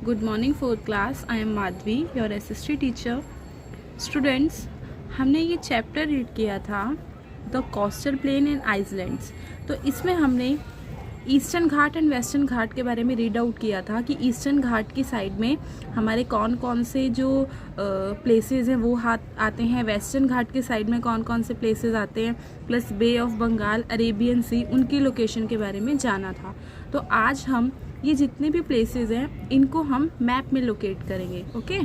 Good morning fourth class. I am Madhvi, your SST teacher. Students, हमने ये chapter read किया था the coastal plain and islands. तो इसमें हमने ईस्टर्न घाट एंड वेस्टर्न घाट के बारे में रीड आउट किया था कि ईस्टर्न घाट की साइड में हमारे कौन कौन से जो प्लेसेस हैं वो आते हैं, वेस्टर्न घाट की साइड में कौन कौन से प्लेसेस आते हैं, plus bay of Bengal, Arabian sea, उनकी लोकेशन के बारे में जाना था। तो आज हम ये जितने भी प्लेसेस हैं इनको हम मैप में लोकेट करेंगे। Okay,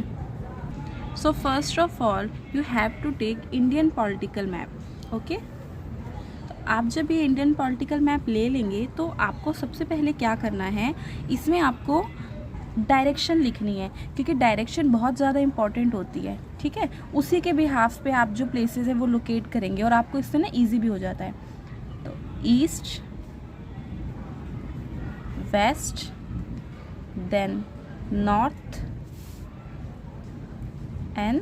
so first of all you have to take Indian political map. Okay, तो आप जब ये इंडियन पॉलिटिकल मैप ले लेंगे तो आपको सबसे पहले क्या करना है, इसमें आपको डायरेक्शन लिखनी है क्योंकि डायरेक्शन बहुत ज़्यादा इंपॉर्टेंट होती है। ठीक है, उसी के बिहाफ पे आप जो प्लेसेस हैं वो लोकेट करेंगे और आपको इससे ना ईजी भी हो जाता है। तो east, west, then north and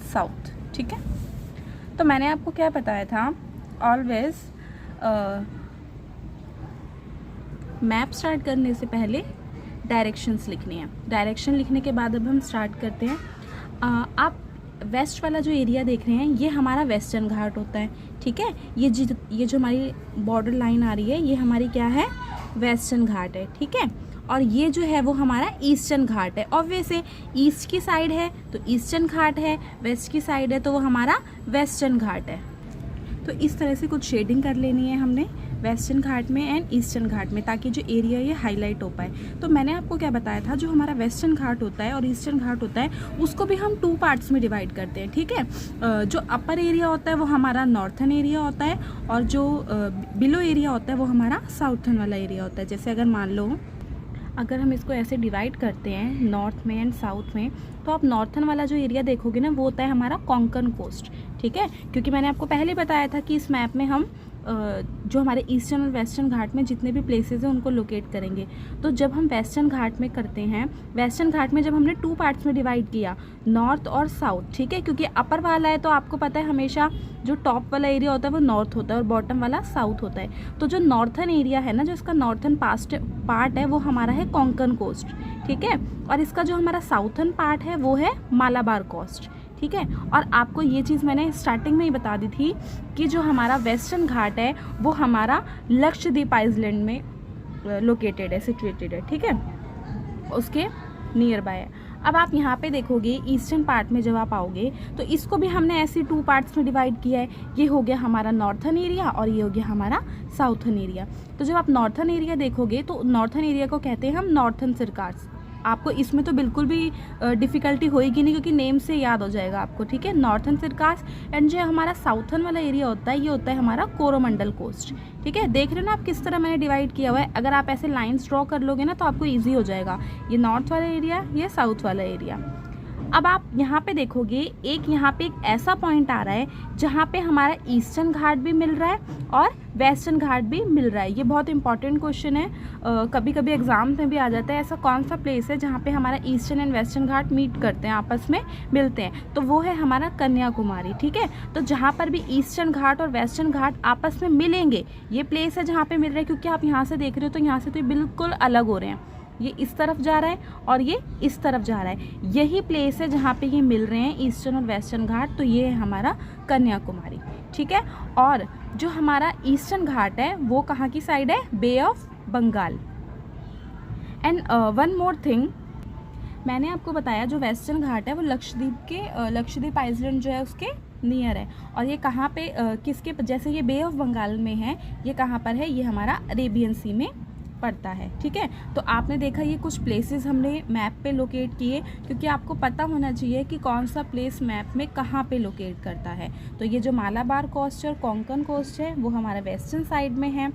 south. ठीक है, तो मैंने आपको क्या बताया था, ऑलवेज मैप स्टार्ट करने से पहले डायरेक्शंस लिखनी है। डायरेक्शन लिखने के बाद अब हम स्टार्ट करते हैं। आप वेस्ट वाला जो एरिया देख रहे हैं ये हमारा वेस्टर्न घाट होता है। ठीक है, ये जो हमारी बॉर्डर लाइन आ रही है ये हमारी क्या है, वेस्टर्न घाट है। ठीक है, और ये जो है वो हमारा ईस्टर्न घाट है। ऑब्वियस है, ईस्ट की साइड है तो ईस्टर्न घाट है, वेस्ट की साइड है तो वो हमारा वेस्टर्न घाट है। तो इस तरह से कुछ शेडिंग कर लेनी है हमने वेस्टर्न घाट में एंड ईस्टर्न घाट में, ताकि जो एरिया ये हाईलाइट हो पाए। तो मैंने आपको क्या बताया था, जो हमारा वेस्टर्न घाट होता है और ईस्टर्न घाट होता है उसको भी हम 2 पार्ट्स में डिवाइड करते हैं। ठीक है, जो अपर एरिया होता है वो हमारा नॉर्थन एरिया होता है और जो बिलो एरिया होता है वो हमारा साउथन वाला एरिया होता है। जैसे अगर मान लो अगर हम इसको ऐसे डिवाइड करते हैं नॉर्थ में एंड साउथ में, तो आप नॉर्थन वाला जो एरिया देखोगे ना वो होता है हमारा कोंकण कोस्ट। ठीक है, क्योंकि मैंने आपको पहले बताया था कि इस मैप में हम जो हमारे ईस्टर्न और वेस्टर्न घाट में जितने भी प्लेसेस हैं उनको लोकेट करेंगे। तो जब हम वेस्टर्न घाट में करते हैं, वेस्टर्न घाट में जब हमने 2 पार्ट्स में डिवाइड किया, नॉर्थ और साउथ। ठीक है, क्योंकि अपर वाला है तो आपको पता है हमेशा जो टॉप वाला एरिया होता है वो नॉर्थ होता है और बॉटम वाला साउथ होता है। तो जो नॉर्थन एरिया है ना, जो इसका नॉर्थन पार्ट है वो हमारा है कोंकण कोस्ट। ठीक है, और इसका जो हमारा साउथन पार्ट है वो है मालाबार कोस्ट। ठीक है, और आपको ये चीज़ मैंने स्टार्टिंग में ही बता दी थी कि जो हमारा वेस्टर्न घाट है वो हमारा लक्षद्वीप आइलैंड में लोकेटेड है, सिचुएटेड है। ठीक है, उसके नियर बाय है। अब आप यहाँ पे देखोगे ईस्टर्न पार्ट में जब आप आओगे तो इसको भी हमने ऐसे 2 पार्ट्स में डिवाइड किया है। ये हो गया हमारा नॉर्थन एरिया और ये हो गया हमारा साउथन एरिया। तो जब आप नॉर्थन एरिया देखोगे तो नॉर्थन एरिया को कहते हैं हम नॉर्थन सर्कार्स। आपको इसमें तो बिल्कुल भी डिफ़िकल्टी होएगी नहीं क्योंकि नेम से याद हो जाएगा आपको। ठीक है, नॉर्थन सर्कार्स। एंड जो हमारा साउथन वाला एरिया होता है ये होता है हमारा कोरोमंडल कोस्ट। ठीक है, देख रहे हो ना आप किस तरह मैंने डिवाइड किया हुआ है। अगर आप ऐसे लाइंस ड्रॉ कर लोगे ना तो आपको ईजी हो जाएगा, ये नॉर्थ वाला एरिया, ये साउथ वाला एरिया। अब आप यहाँ पे देखोगे यहाँ पे एक ऐसा पॉइंट आ रहा है जहाँ पे हमारा ईस्टर्न घाट भी मिल रहा है और वेस्टर्न घाट भी मिल रहा है। ये बहुत इंपॉर्टेंट क्वेश्चन है, कभी कभी एग्जाम में भी आ जाता है। ऐसा कौन सा प्लेस है जहाँ पे हमारा eastern and western Ghat meet करते हैं, आपस में मिलते हैं, तो वो है हमारा कन्याकुमारी। ठीक है, तो जहाँ पर भी ईस्टर्न घाट और वेस्टर्न घाट आपस में मिलेंगे, ये प्लेस है जहाँ पे मिल रहा है। क्योंकि आप यहाँ से देख रहे हो तो यहाँ से तो ये बिल्कुल अलग हो रहे हैं, ये इस तरफ जा रहा है और ये इस तरफ जा रहा है। यही प्लेस है जहाँ पे ये मिल रहे हैं ईस्टर्न और वेस्टर्न घाट, तो ये है हमारा कन्याकुमारी। ठीक है, और जो हमारा ईस्टर्न घाट है वो कहाँ की साइड है, bay of Bengal. And one more thing, मैंने आपको बताया जो वेस्टर्न घाट है वो लक्षद्वीप आइलैंड जो है उसके नियर है। और ये कहाँ पे किसके, जैसे ये बे ऑफ बंगाल में है, ये कहाँ पर है, ये हमारा अरेबियन सी में पड़ता है। ठीक है, तो आपने देखा ये कुछ प्लेसेस हमने मैप पे लोकेट किए, क्योंकि आपको पता होना चाहिए कि कौन सा प्लेस मैप में कहाँ पे लोकेट करता है। तो ये जो मालाबार कोस्ट और कोंकण कोस्ट है वो हमारा वेस्टर्न साइड में है,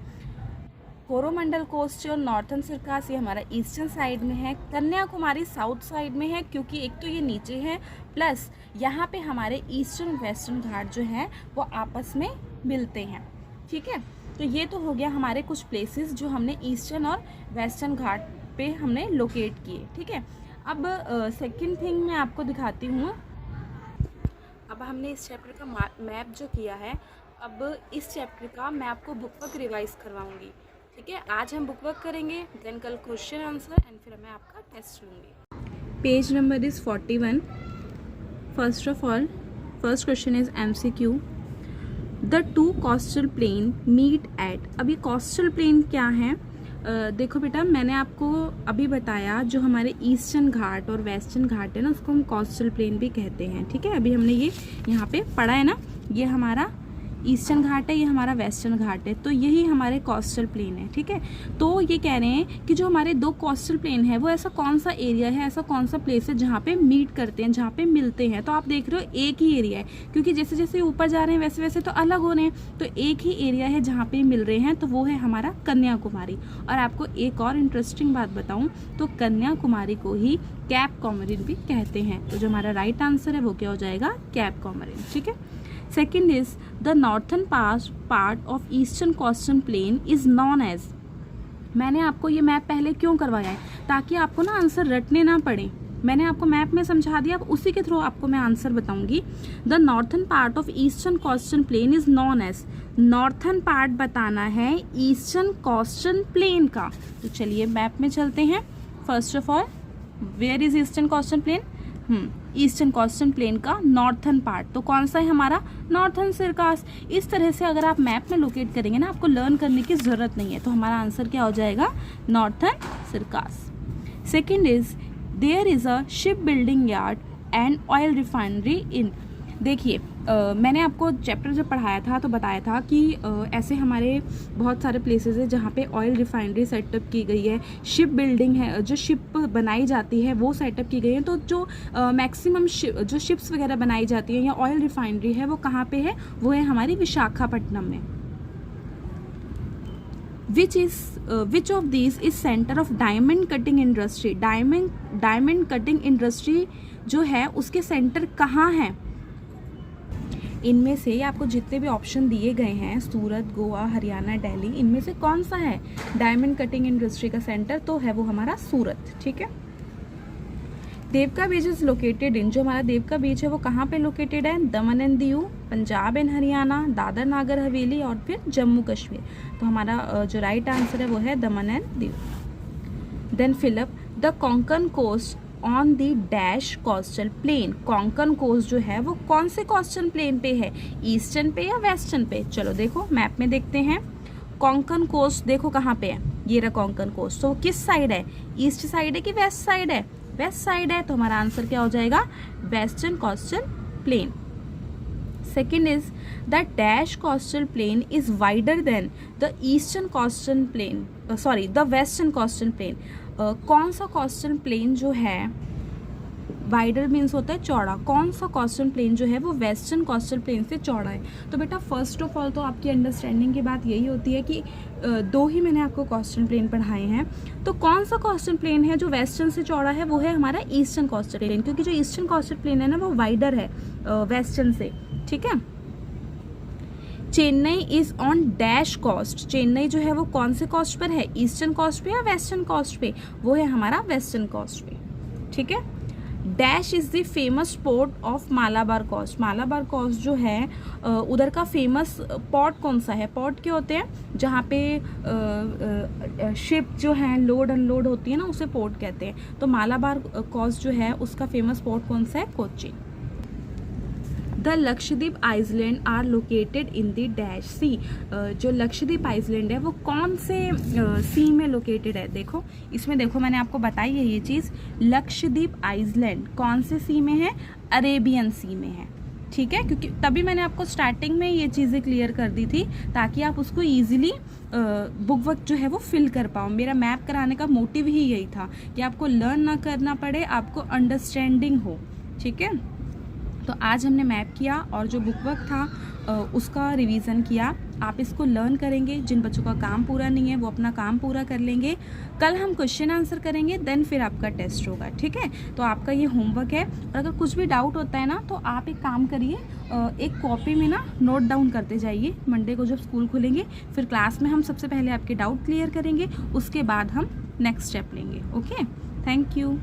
कोरोमंडल कोस्ट और नॉर्थन सर्कास ये हमारा ईस्टर्न साइड में है, कन्याकुमारी साउथ साइड में है क्योंकि एक तो ये नीचे है, प्लस यहाँ पे हमारे ईस्टर्न वेस्टर्न घाट जो है वो आपस में मिलते हैं। ठीक है, तो ये तो हो गया हमारे कुछ प्लेसेस जो हमने ईस्टर्न और वेस्टर्न घाट पे हमने लोकेट किए। ठीक है, अब सेकंड थिंग मैं आपको दिखाती हूँ। अब हमने इस चैप्टर का मैप जो किया है, अब इस चैप्टर का मैं आपको बुक वर्क रिवाइज करवाऊँगी। ठीक है, आज हम बुक वर्क करेंगे, देन कल क्वेश्चन आंसर एंड फिर मैं आपका टेस्ट लूँगी। Page number is 41. First of all, first question is MCQ. The two coastal plain meet at. अभी कोस्टल प्लेन क्या है? देखो बेटा, मैंने आपको अभी बताया जो हमारे ईस्टर्न घाट और वेस्टर्न घाट है ना, उसको हम कोस्टल प्लेन भी कहते हैं. ठीक है, अभी हमने ये यहाँ पे पढ़ा है ना, ये हमारा ईस्टर्न घाट है, ये हमारा वेस्टर्न घाट है, तो यही हमारे कोस्टल प्लेन है. ठीक है, तो ये कह रहे हैं कि जो हमारे दो कोस्टल प्लेन है वो ऐसा कौन सा एरिया है, ऐसा कौन सा प्लेस है जहाँ पे मीट करते हैं, जहाँ पे मिलते हैं. तो आप देख रहे हो एक ही एरिया है, क्योंकि जैसे जैसे ऊपर जा रहे हैं वैसे वैसे तो अलग हो रहे हैं, तो एक ही एरिया है जहाँ पे मिल रहे हैं, तो वो है हमारा कन्याकुमारी. और आपको एक और इंटरेस्टिंग बात बताऊँ तो कन्याकुमारी को ही कैप कॉमरिन भी कहते हैं. तो जो हमारा राइट आंसर है वो क्या हो जाएगा? Cap coumarin. ठीक है. Second is the northern part of eastern coastal plain is known as. मैंने आपको ये मैप पहले क्यों करवाया है? ताकि आपको ना आंसर रटने ना पड़े. मैंने आपको मैप में समझा दिया, अब उसी के थ्रू आपको मैं आंसर बताऊंगी. The northern part of eastern coastal plain is known as. Northern part बताना है ईस्टर्न कोस्टल प्लेन का. तो चलिए मैप में चलते हैं. First of all, where is eastern coastal plain? Eastern coastal plain का नॉर्थन पार्ट, तो कौन सा है हमारा? नॉर्थन सिरकास. इस तरह से अगर आप मैप में लोकेट करेंगे ना, आपको लर्न करने की जरूरत नहीं है, तो हमारा आंसर क्या हो जाएगा? Northern Circars. Second is there is a ship building yard and oil refinery in. देखिए, मैंने आपको चैप्टर जब पढ़ाया था तो बताया था कि ऐसे हमारे बहुत सारे प्लेसेस है जहाँ पे ऑयल रिफाइनरी सेटअप की गई है, शिप बिल्डिंग है, जो शिप बनाई जाती है वो सेटअप की गई है. तो जो मैक्सिमम जो शिप्स वगैरह बनाई जाती है या ऑयल रिफाइनरी है वो कहाँ पे है? वो है हमारी विशाखापट्टनम में. Which of these is centre of diamond cutting industry. Diamond cutting industry जो है उसके सेंटर कहाँ है? इनमें से आपको जितने भी ऑप्शन दिए गए हैं, सूरत, गोवा, हरियाणा, दिल्ली, इनमें से कौन सा है डायमंड कटिंग इंडस्ट्री का सेंटर? तो है वो हमारा सूरत. ठीक है. देवका बीच इज लोकेटेड इन. जो हमारा देवका बीच है वो कहाँ पे लोकेटेड है? दमन एंड दीव, पंजाब एंड हरियाणा, दादर नागर हवेली और फिर जम्मू कश्मीर. तो हमारा जो राइट आंसर है वो है Daman and Diu. Then fill up the Konkan coast on the dash coastal plain. Konkan coast जो है वो कौन से कोस्टल प्लेन पे है? ईस्टर्न पे या वेस्टर्न पे? चलो देखो मैप में देखते हैं. कोंकण कोस्ट देखो कहाँ पे है, ये रहा कोंकण कोस्ट. तो किस साइड है? ईस्ट साइड है कि वेस्ट साइड है? वेस्ट साइड है, तो हमारा आंसर क्या हो जाएगा? Western coastal plain. Second is the dash coastal plain is wider than the eastern coastal plane, sorry the western coastal plain. कौन सा कोस्टल प्लेन जो है, वाइडर मीन्स होता है चौड़ा, कौन सा कोस्टल प्लेन जो है वो वेस्टर्न कोस्टल प्लेन से चौड़ा है? तो बेटा फर्स्ट ऑफ ऑल तो आपकी अंडरस्टैंडिंग की बात यही होती है कि दो ही मैंने आपको कोस्टल प्लेन पढ़ाए हैं, तो कौन सा कोस्टल प्लेन है जो वेस्टर्न से चौड़ा है? वो है हमारा ईस्टर्न कोस्टल प्लेन, क्योंकि जो ईस्टर्न कोस्टल प्लेन है ना वो वाइडर है वेस्टर्न से. ठीक है. Chennai is on dash coast. Chennai जो है वो कौन से कोस्ट पर है? ईस्टर्न कोस्ट पे या वेस्टर्न कोस्ट पे? वो है हमारा वेस्टर्न कोस्ट पे. ठीक है. Dash is the famous port of Malabar coast. Malabar coast जो है उधर का फेमस पोर्ट कौन सा है? पोर्ट क्या होते हैं जहाँ पे शिप जो है लोड अनलोड होती है ना, उसे पोर्ट कहते हैं. तो मालाबार कोस्ट जो है उसका फेमस पोर्ट कौन सा है? Kochi. The Lakshadweep islands are located in the dash sea. जो लक्षद्वीप आइसलैंड है वो कौन से सी में लोकेटेड है? देखो इसमें देखो मैंने आपको बताई है ये चीज़. लक्षद्वीप आइसलैंड कौन से सी में है? अरेबियन सी में है. ठीक है, क्योंकि तभी मैंने आपको स्टार्टिंग में ये चीज़ें क्लियर कर दी थी ताकि आप उसको ईजिली बुक वक्त जो है वो फिल कर पाओ. मेरा मैप कराने का मोटिव ही यही था कि आपको लर्न ना करना पड़े, आपको अंडरस्टैंडिंग हो. ठीक है. तो आज हमने मैप किया और जो बुक वर्क था उसका रिवीजन किया. आप इसको लर्न करेंगे. जिन बच्चों का काम पूरा नहीं है वो अपना काम पूरा कर लेंगे. कल हम क्वेश्चन आंसर करेंगे, देन फिर आपका टेस्ट होगा. ठीक है. तो आपका ये होमवर्क है, और अगर कुछ भी डाउट होता है ना तो आप एक काम करिए, एक कॉपी में ना नोट डाउन करते जाइए. मंडे को जब स्कूल खुलेंगे फिर क्लास में हम सबसे पहले आपके डाउट क्लियर करेंगे, उसके बाद हम नेक्स्ट स्टेप लेंगे. Okay, thank you.